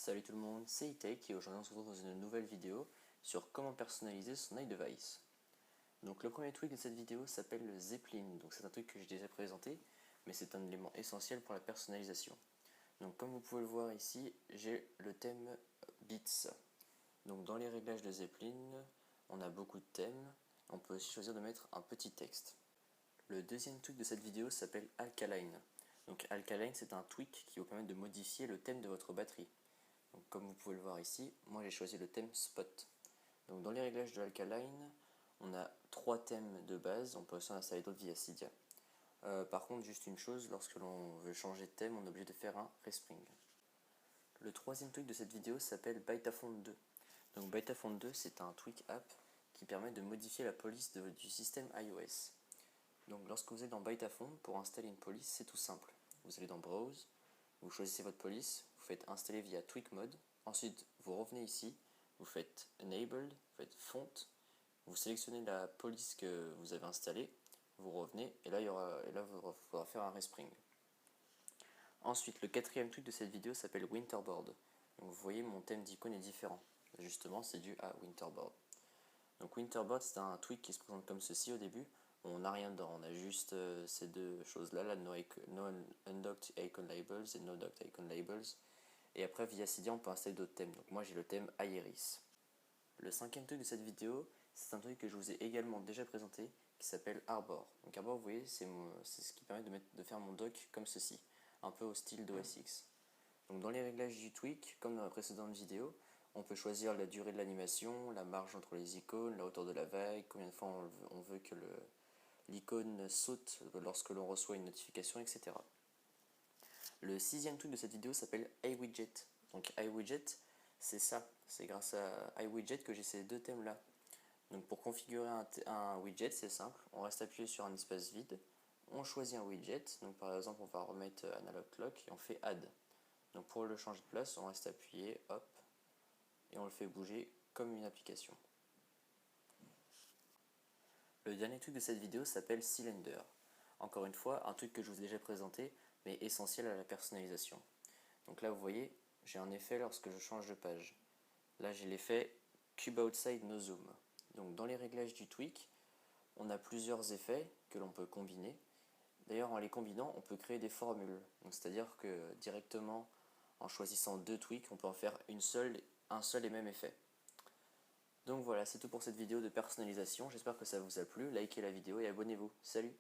Salut tout le monde, c'est eTech et aujourd'hui on se retrouve dans une nouvelle vidéo sur comment personnaliser son iDevice. Donc le premier tweak de cette vidéo s'appelle le Zeppelin, donc c'est un truc que j'ai déjà présenté, mais c'est un élément essentiel pour la personnalisation. Donc comme vous pouvez le voir ici, j'ai le thème Beats. Donc dans les réglages de Zeppelin, on a beaucoup de thèmes, on peut aussi choisir de mettre un petit texte. Le deuxième tweak de cette vidéo s'appelle Alkaline. Donc Alkaline, c'est un tweak qui vous permet de modifier le thème de votre batterie. Donc, comme vous pouvez le voir ici, moi j'ai choisi le thème Spot. Donc dans les réglages de Alkaline, on a 3 thèmes de base, on peut aussi en installer d'autres via Cydia. Par contre, juste une chose, lorsque l'on veut changer de thème, on est obligé de faire un respring. Le troisième tweak de cette vidéo s'appelle Bytafont 2. Donc Bytafont 2, c'est un tweak app qui permet de modifier la police du système iOS. Donc lorsque vous êtes dans Bytafont, pour installer une police, c'est tout simple. Vous allez dans Browse, vous choisissez votre police, vous faites installer via Tweak Mode, ensuite vous revenez ici, vous faites Enabled, vous faites Font, vous sélectionnez la police que vous avez installée, vous revenez et là il faudra faire un respring. Ensuite, le quatrième truc de cette vidéo s'appelle Winterboard. Donc vous voyez mon thème d'icône est différent. Justement, c'est dû à Winterboard. Donc Winterboard, c'est un tweak qui se présente comme ceci au début. On n'a rien dedans, on a juste ces deux choses-là, là, no undocked icon labels et no docked icon labels. Et après, via Cydia, on peut installer d'autres thèmes. Donc moi, j'ai le thème Iris. Le cinquième truc de cette vidéo, c'est un truc que je vous ai également déjà présenté, qui s'appelle Arbor. Donc Arbor, vous voyez, c'est ce qui permet de faire mon dock comme ceci, un peu au style d'OS X. Donc dans les réglages du tweak, comme dans la précédente vidéo, on peut choisir la durée de l'animation, la marge entre les icônes, la hauteur de la vague, combien de fois on veut que l'icône saute lorsque l'on reçoit une notification, etc. Le sixième tweak de cette vidéo s'appelle iWidget. Donc iWidget, c'est ça, c'est grâce à iWidget que j'ai ces deux thèmes là. Donc pour configurer un widget, c'est simple, on reste appuyé sur un espace vide, on choisit un widget, donc par exemple on va remettre Analog Clock et on fait Add. Donc pour le changer de place, on reste appuyé, hop, et on le fait bouger comme une application. Le dernier truc de cette vidéo s'appelle Cylinder. Encore une fois, un truc que je vous ai déjà présenté, mais essentiel à la personnalisation. Donc là vous voyez, j'ai un effet lorsque je change de page. Là j'ai l'effet Cube Outside No Zoom. Donc dans les réglages du tweak, on a plusieurs effets que l'on peut combiner. D'ailleurs, en les combinant, on peut créer des formules. Donc c'est-à-dire que directement, en choisissant deux tweaks, on peut en faire un seul et même effet. Donc voilà, c'est tout pour cette vidéo de personnalisation. J'espère que ça vous a plu. Likez la vidéo et abonnez-vous. Salut!